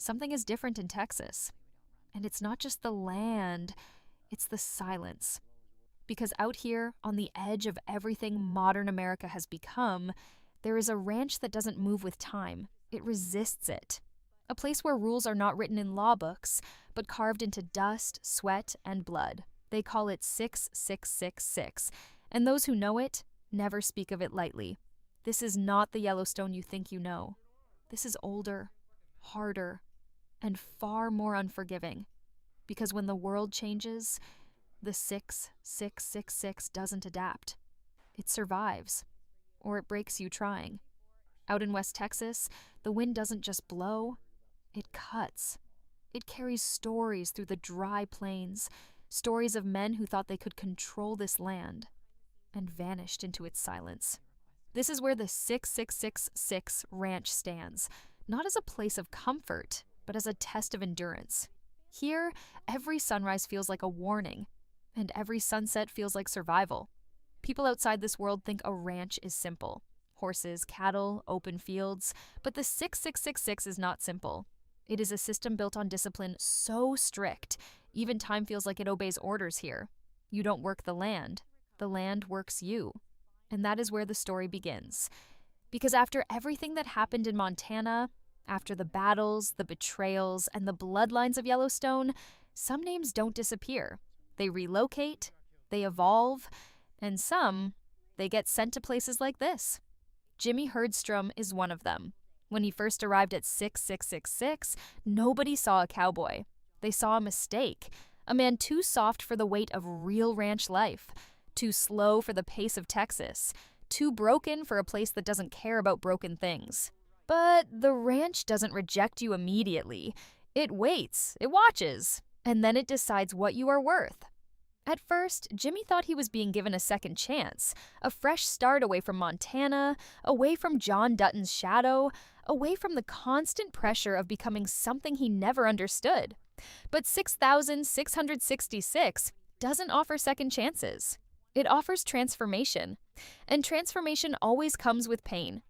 something is different in Texas. And it's not just the land, it's the silence. Because out here, on the edge of everything modern America has become, there is a ranch that doesn't move with time. It resists it. A place where rules are not written in law books, but carved into dust, sweat, and blood. They call it 6666, and those who know it never speak of it lightly. This is not the Yellowstone you think you know. This is older, harder, and far more unforgiving. Because when the world changes, the 6666 doesn't adapt. It survives, or it breaks you trying. Out in West Texas, the wind doesn't just blow, it cuts. It carries stories through the dry plains, stories of men who thought they could control this land, and vanished into its silence. This is where the 6666 ranch stands, not as a place of comfort, but as a test of endurance. Here, every sunrise feels like a warning, and every sunset feels like survival. People outside this world think a ranch is simple. Horses, cattle, open fields, but the 6666 is not simple. It is a system built on discipline so strict, even time feels like it obeys orders here. You don't work the land works you. And that is where the story begins. Because after everything that happened in Montana, after the battles, the betrayals, and the bloodlines of Yellowstone, some names don't disappear. They relocate, they evolve, and some, they get sent to places like this. Jimmy Herdstrom is one of them. When he first arrived at 6666, nobody saw a cowboy. They saw a mistake, a man too soft for the weight of real ranch life, too slow for the pace of Texas, too broken for a place that doesn't care about broken things. But the ranch doesn't reject you immediately. It waits, it watches, and then it decides what you are worth. At first, Jimmy thought he was being given a second chance, a fresh start away from Montana, away from John Dutton's shadow, away from the constant pressure of becoming something he never understood. But 6666 doesn't offer second chances. It offers transformation, and transformation always comes with pain.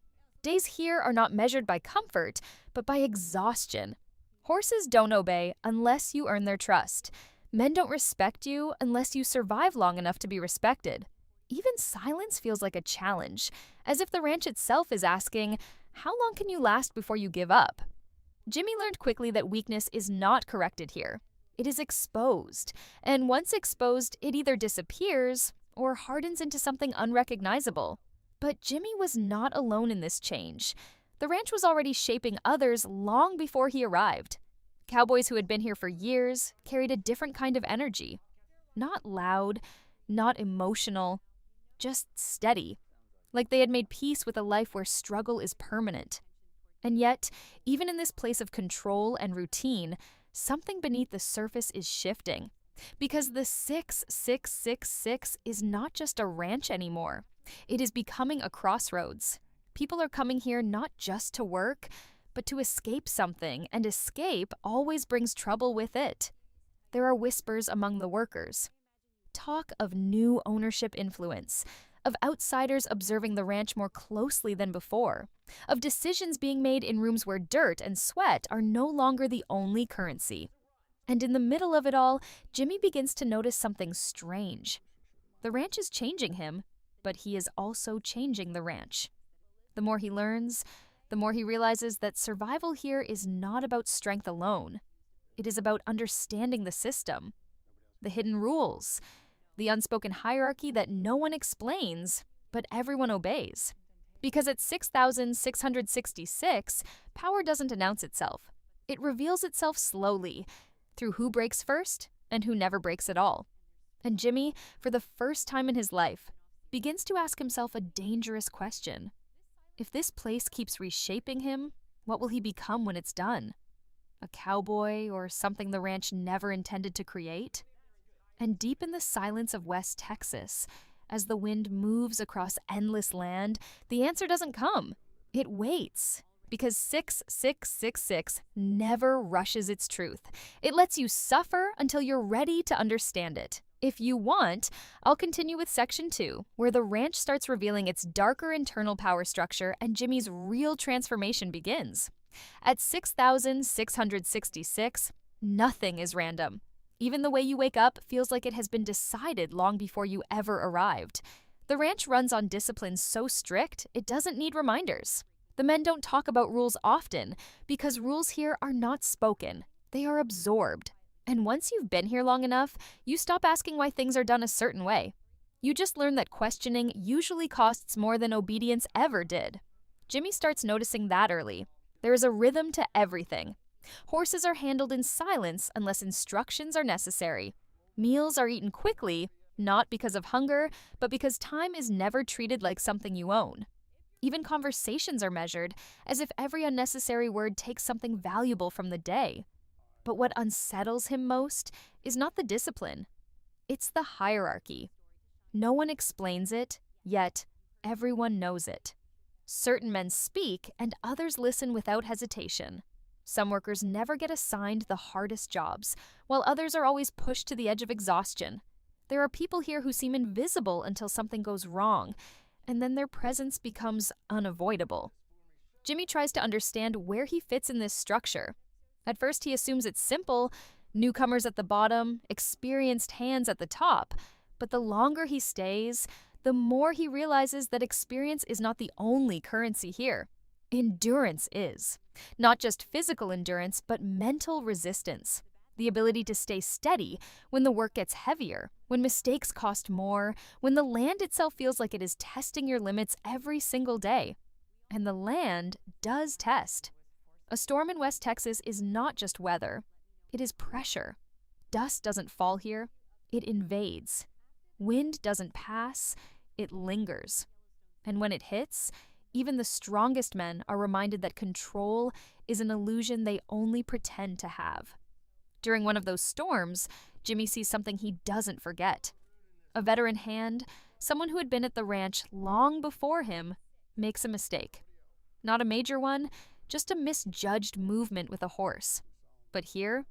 Days here are not measured by comfort, but by exhaustion. Horses don't obey unless you earn their trust. Men don't respect you unless you survive long enough to be respected. Even silence feels like a challenge, as if the ranch itself is asking, how long can you last before you give up? Jimmy learned quickly that weakness is not corrected here. It is exposed, and once exposed, it either disappears or hardens into something unrecognizable. But Jimmy was not alone in this change. The ranch was already shaping others long before he arrived. Cowboys who had been here for years carried a different kind of energy. Not loud, not emotional, just steady. Like they had made peace with a life where struggle is permanent. And yet, even in this place of control and routine, something beneath the surface is shifting. Because the 6666 is not just a ranch anymore. It is becoming a crossroads. People are coming here not just to work, but to escape something, and escape always brings trouble with it. There are whispers among the workers. Talk of new ownership influence, of outsiders observing the ranch more closely than before, of decisions being made in rooms where dirt and sweat are no longer the only currency. And in the middle of it all, Jimmy begins to notice something strange. The ranch is changing him, but he is also changing the ranch. The more he learns, the more he realizes that survival here is not about strength alone. It is about understanding the system, the hidden rules, the unspoken hierarchy that no one explains, but everyone obeys. Because at 6666, power doesn't announce itself. It reveals itself slowly, through who breaks first and who never breaks at all. And Jimmy, for the first time in his life, begins to ask himself a dangerous question. If this place keeps reshaping him, what will he become when it's done? A cowboy or something the ranch never intended to create? And deep in the silence of West Texas, as the wind moves across endless land, the answer doesn't come. It waits. Because 6666 never rushes its truth. It lets you suffer until you're ready to understand it. If you want, I'll continue with Section 2, where the ranch starts revealing its darker internal power structure and Jimmy's real transformation begins. At 6,666, nothing is random. Even the way you wake up feels like it has been decided long before you ever arrived. The ranch runs on discipline so strict, it doesn't need reminders. The men don't talk about rules often because rules here are not spoken, they are absorbed. And once you've been here long enough, you stop asking why things are done a certain way. You just learn that questioning usually costs more than obedience ever did. Jimmy starts noticing that early. There is a rhythm to everything. Horses are handled in silence unless instructions are necessary. Meals are eaten quickly, not because of hunger, but because time is never treated like something you own. Even conversations are measured, as if every unnecessary word takes something valuable from the day. But what unsettles him most is not the discipline. It's the hierarchy. No one explains it, yet everyone knows it. Certain men speak, and others listen without hesitation. Some workers never get assigned the hardest jobs, while others are always pushed to the edge of exhaustion. There are people here who seem invisible until something goes wrong, and then their presence becomes unavoidable. Jimmy tries to understand where he fits in this structure. At first, he assumes it's simple: newcomers at the bottom, experienced hands at the top. But the longer he stays, the more he realizes that experience is not the only currency here. Endurance is. Not just physical endurance, but mental resistance. The ability to stay steady when the work gets heavier, when mistakes cost more, when the land itself feels like it is testing your limits every single day. And the land does test. A storm in West Texas is not just weather, it is pressure. Dust doesn't fall here, it invades. Wind doesn't pass, it lingers. And when it hits, even the strongest men are reminded that control is an illusion they only pretend to have. During one of those storms, Jimmy sees something he doesn't forget. A veteran hand, someone who had been at the ranch long before him, makes a mistake. Not a major one, just a misjudged movement with a horse. But here,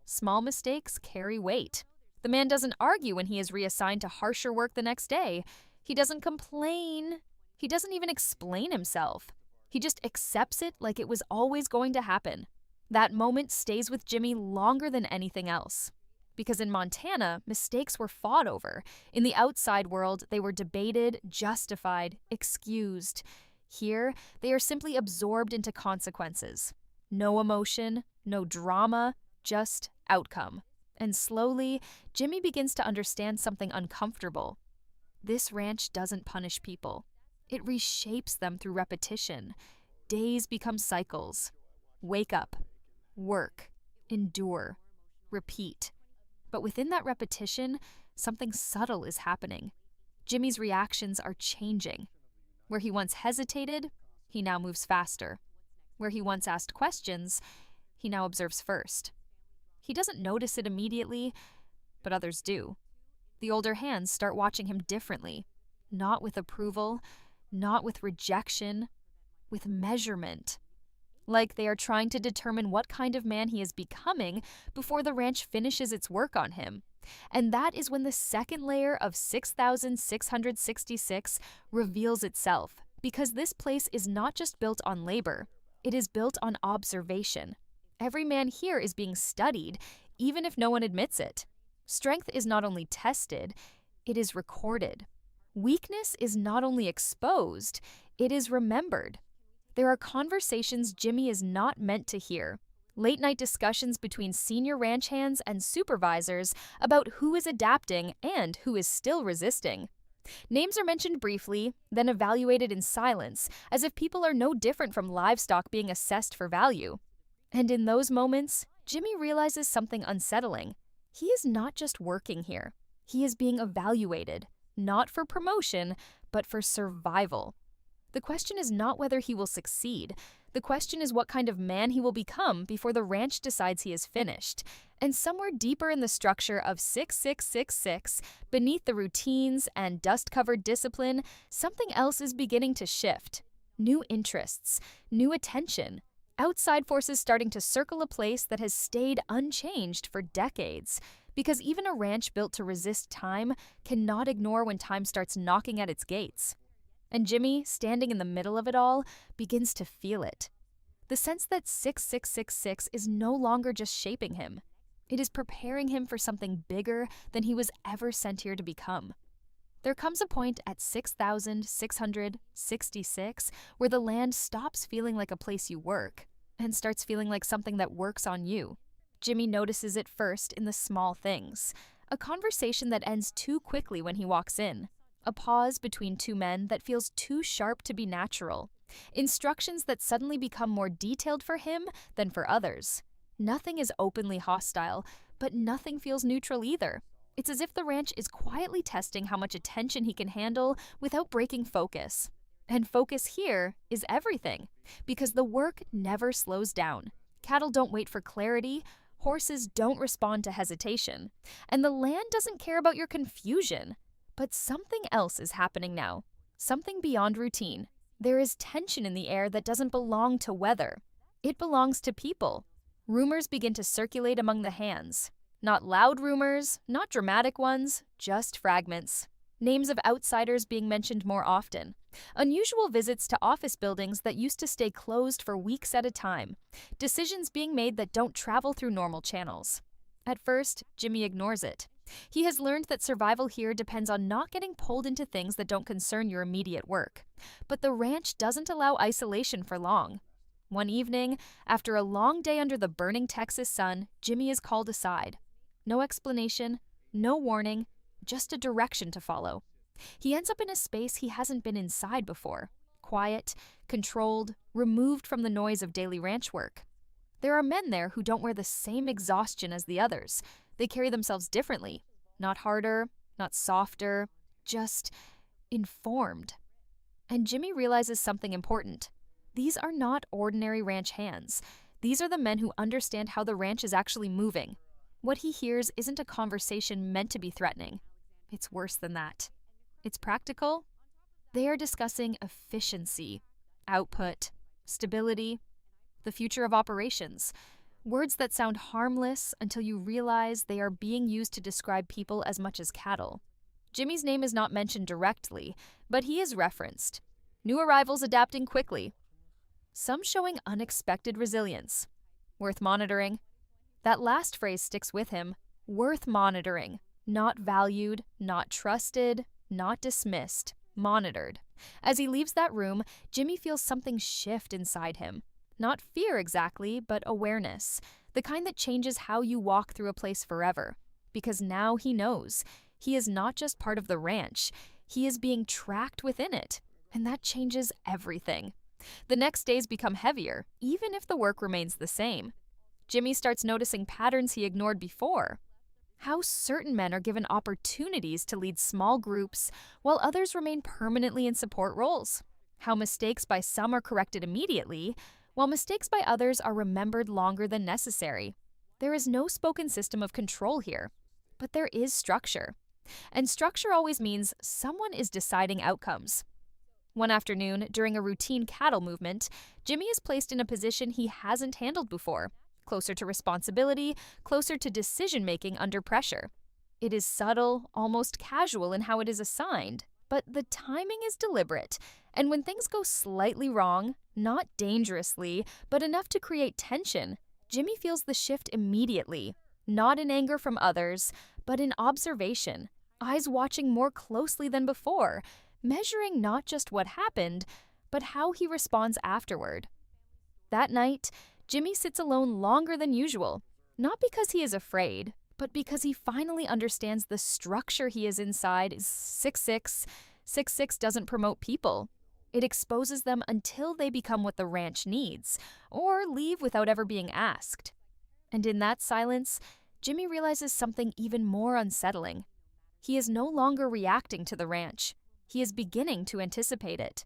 small mistakes carry weight. The man doesn't argue when he is reassigned to harsher work the next day. He doesn't complain. He doesn't even explain himself. He just accepts it like it was always going to happen. That moment stays with Jimmy longer than anything else. Because in Montana, mistakes were fought over. In the outside world, they were debated, justified, excused. Here, they are simply absorbed into consequences. No emotion, no drama, just outcome. And slowly, Jimmy begins to understand something uncomfortable. This ranch doesn't punish people. It reshapes them through repetition. Days become cycles. Wake up, work, endure, repeat. But within that repetition, something subtle is happening. Jimmy's reactions are changing. Where he once hesitated, he now moves faster. Where he once asked questions, he now observes first. He doesn't notice it immediately, but others do. The older hands start watching him differently, not with approval, not with rejection, with measurement. Like they are trying to determine what kind of man he is becoming before the ranch finishes its work on him. And that is when the second layer of 6,666 reveals itself, because this place is not just built on labor, it is built on observation. Every man here is being studied, even if no one admits it. Strength is not only tested, it is recorded. Weakness is not only exposed, it is remembered. There are conversations Jimmy is not meant to hear. Late-night discussions between senior ranch hands and supervisors about who is adapting and who is still resisting. Names are mentioned briefly, then evaluated in silence, as if people are no different from livestock being assessed for value. And in those moments, Jimmy realizes something unsettling. He is not just working here. He is being evaluated, not for promotion, but for survival. The question is not whether he will succeed. The question is what kind of man he will become before the ranch decides he is finished. And somewhere deeper in the structure of 6666, beneath the routines and dust-covered discipline, something else is beginning to shift. New interests, new attention. Outside forces starting to circle a place that has stayed unchanged for decades. Because even a ranch built to resist time cannot ignore when time starts knocking at its gates. And Jimmy, standing in the middle of it all, begins to feel it. The sense that 6666 is no longer just shaping him. It is preparing him for something bigger than he was ever sent here to become. There comes a point at 6,666 where the land stops feeling like a place you work and starts feeling like something that works on you. Jimmy notices it first in the small things. A conversation that ends too quickly when he walks in. A pause between two men that feels too sharp to be natural. Instructions that suddenly become more detailed for him than for others. Nothing is openly hostile, but nothing feels neutral either. It's as if the ranch is quietly testing how much attention he can handle without breaking focus. And focus here is everything, because the work never slows down. Cattle don't wait for clarity, horses don't respond to hesitation, and the land doesn't care about your confusion. But something else is happening now, something beyond routine. There is tension in the air that doesn't belong to weather. It belongs to people. Rumors begin to circulate among the hands. Not loud rumors, not dramatic ones, just fragments. Names of outsiders being mentioned more often. Unusual visits to office buildings that used to stay closed for weeks at a time. Decisions being made that don't travel through normal channels. At first, Jimmy ignores it. He has learned that survival here depends on not getting pulled into things that don't concern your immediate work. But the ranch doesn't allow isolation for long. One evening, after a long day under the burning Texas sun, Jimmy is called aside. No explanation, no warning, just a direction to follow. He ends up in a space he hasn't been inside before. Quiet, controlled, removed from the noise of daily ranch work. There are men there who don't wear the same exhaustion as the others. They carry themselves differently. Not harder, not softer, just informed. And Jimmy realizes something important. These are not ordinary ranch hands. These are the men who understand how the ranch is actually moving. What he hears isn't a conversation meant to be threatening. It's worse than that. It's practical. They are discussing efficiency, output, stability, the future of operations. Words that sound harmless until you realize they are being used to describe people as much as cattle. Jimmy's name is not mentioned directly, but he is referenced. New arrivals adapting quickly. Some showing unexpected resilience. Worth monitoring. That last phrase sticks with him. Worth monitoring. Not valued, not trusted, not dismissed. Monitored. As he leaves that room, Jimmy feels something shift inside him. Not fear exactly, but awareness. The kind that changes how you walk through a place forever. Because now he knows. He is not just part of the ranch. He is being tracked within it. And that changes everything. The next days become heavier, even if the work remains the same. Jimmy starts noticing patterns he ignored before. How certain men are given opportunities to lead small groups, while others remain permanently in support roles. How mistakes by some are corrected immediately, while mistakes by others are remembered longer than necessary. There is no spoken system of control here, but there is structure. And structure always means someone is deciding outcomes. One afternoon, during a routine cattle movement, Jimmy is placed in a position he hasn't handled before. Closer to responsibility, closer to decision-making under pressure. It is subtle, almost casual in how it is assigned, but the timing is deliberate. And when things go slightly wrong, not dangerously, but enough to create tension, Jimmy feels the shift immediately. Not in anger from others, but in observation, eyes watching more closely than before, measuring not just what happened, but how he responds afterward. That night, Jimmy sits alone longer than usual, not because he is afraid, but because he finally understands the structure he is inside is 6'6". 6'6" doesn't promote people. It exposes them until they become what the ranch needs, or leave without ever being asked. And in that silence, Jimmy realizes something even more unsettling. He is no longer reacting to the ranch. He is beginning to anticipate it.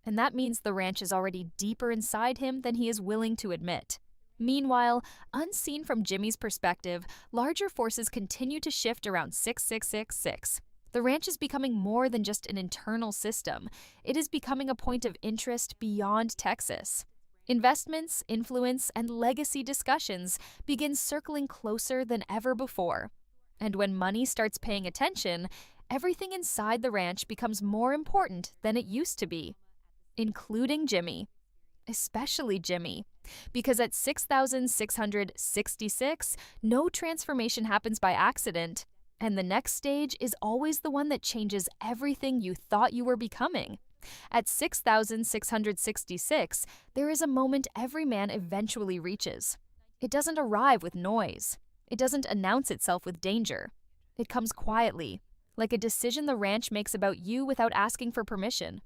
And that means the ranch is already deeper inside him than he is willing to admit. Meanwhile, unseen from Jimmy's perspective, larger forces continue to shift around 6666. The ranch is becoming more than just an internal system. It is becoming a point of interest beyond Texas. Investments, influence, and legacy discussions begin circling closer than ever before. And when money starts paying attention, everything inside the ranch becomes more important than it used to be, including Jimmy. especially Jimmy. Because at 6,666, no transformation happens by accident, and the next stage is always the one that changes everything you thought you were becoming. At 6,666, there is a moment every man eventually reaches. It doesn't arrive with noise. It doesn't announce itself with danger. It comes quietly, like a decision the ranch makes about you without asking for permission.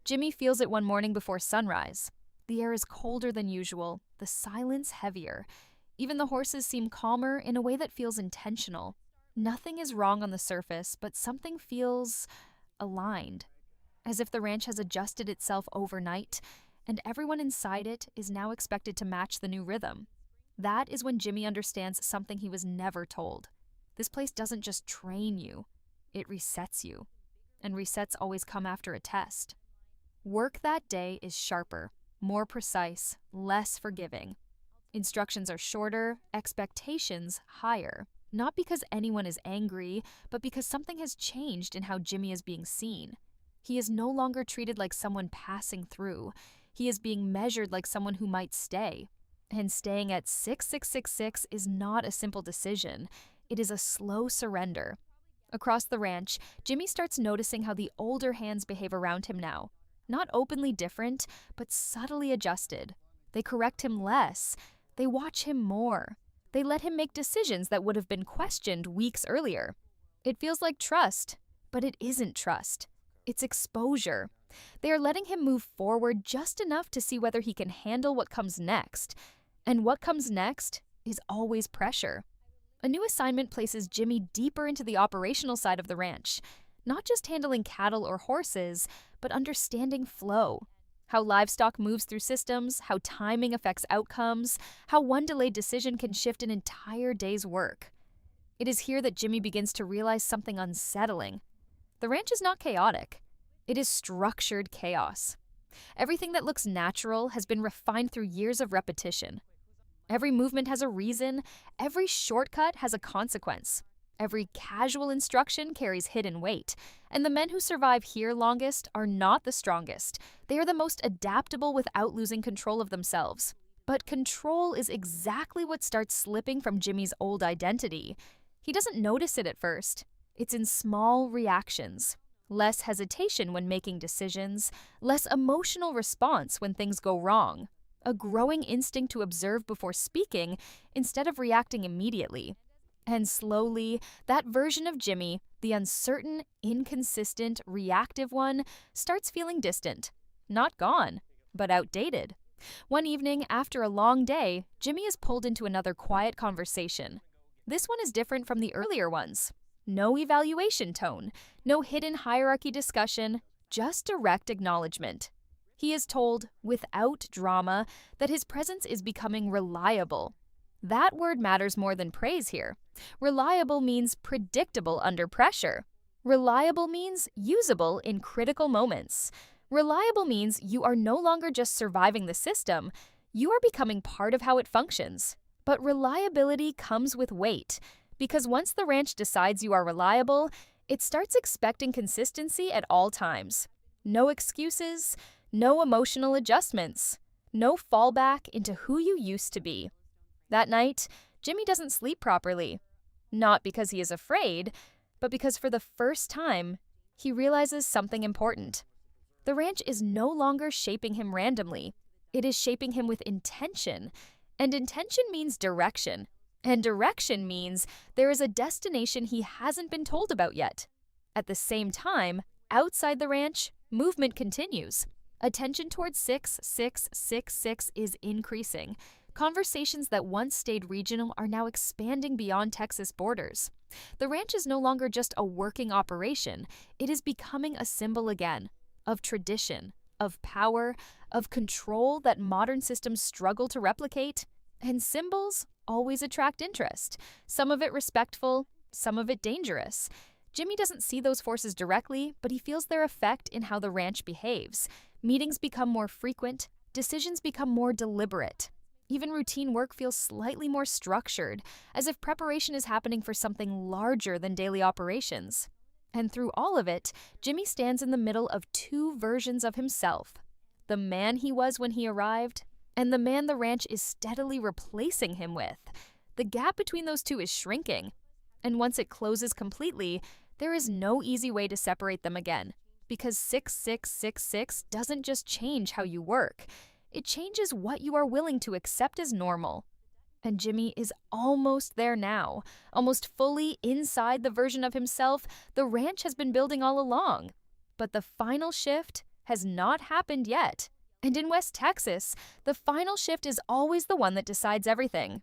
Jimmy feels it one morning before sunrise. The air is colder than usual, the silence heavier. Even the horses seem calmer in a way that feels intentional. Nothing is wrong on the surface, but something feels aligned, as if the ranch has adjusted itself overnight, and everyone inside it is now expected to match the new rhythm. That is when Jimmy understands something he was never told. This place doesn't just train you, it resets you. And resets always come after a test. Work that day is sharper, more precise, less forgiving. Instructions are shorter, expectations higher. Not because anyone is angry, but because something has changed in how Jimmy is being seen. He is no longer treated like someone passing through. He is being measured like someone who might stay. And staying at 6,666 is not a simple decision. It is a slow surrender. Across the ranch, Jimmy starts noticing how the older hands behave around him now. Not openly different, but subtly adjusted. They correct him less. They watch him more. They let him make decisions that would have been questioned weeks earlier. It feels like trust, but it isn't trust. It's exposure. They are letting him move forward just enough to see whether he can handle what comes next. And what comes next is always pressure. A new assignment places Jimmy deeper into the operational side of the ranch. Not just handling cattle or horses, but understanding flow. How livestock moves through systems, how timing affects outcomes, how one delayed decision can shift an entire day's work. It is here that Jimmy begins to realize something unsettling. The ranch is not chaotic. It is structured chaos. Everything that looks natural has been refined through years of repetition. Every movement has a reason, every shortcut has a consequence. Every casual instruction carries hidden weight, and the men who survive here longest are not the strongest. They are the most adaptable without losing control of themselves. But control is exactly what starts slipping from Jimmy's old identity. He doesn't notice it at first. It's in small reactions. Less hesitation when making decisions, less emotional response when things go wrong. A growing instinct to observe before speaking instead of reacting immediately. And slowly, that version of Jimmy, the uncertain, inconsistent, reactive one, starts feeling distant. Not gone, but outdated. One evening, after a long day, Jimmy is pulled into another quiet conversation. This one is different from the earlier ones. No evaluation tone, no hidden hierarchy discussion, just direct acknowledgement. He is told, without drama, that his presence is becoming reliable. That word matters more than praise here. Reliable means predictable under pressure. Reliable means usable in critical moments. Reliable means you are no longer just surviving the system, you are becoming part of how it functions. But reliability comes with weight, because once the ranch decides you are reliable, it starts expecting consistency at all times. No excuses, no emotional adjustments, no fallback into who you used to be. That night, Jimmy doesn't sleep properly. Not because he is afraid, but because for the first time, he realizes something important. The ranch is no longer shaping him randomly. It is shaping him with intention. And intention means direction. And direction means there is a destination he hasn't been told about yet. At the same time, outside the ranch, movement continues. Attention towards 6,666 is increasing. Conversations that once stayed regional are now expanding beyond Texas borders. The ranch is no longer just a working operation. It is becoming a symbol again of tradition, of power, of control that modern systems struggle to replicate. And symbols always attract interest, some of it respectful, some of it dangerous. Jimmy doesn't see those forces directly, but he feels their effect in how the ranch behaves. Meetings become more frequent, decisions become more deliberate. Even routine work feels slightly more structured, as if preparation is happening for something larger than daily operations. And through all of it, Jimmy stands in the middle of two versions of himself. the man he was when he arrived, and the man the ranch is steadily replacing him with. The gap between those two is shrinking. And once it closes completely, there is no easy way to separate them again. Because 6666 doesn't just change how you work, it changes what you are willing to accept as normal. And Jimmy is almost there now, almost fully inside the version of himself the ranch has been building all along. But the final shift has not happened yet. And in West Texas, the final shift is always the one that decides everything.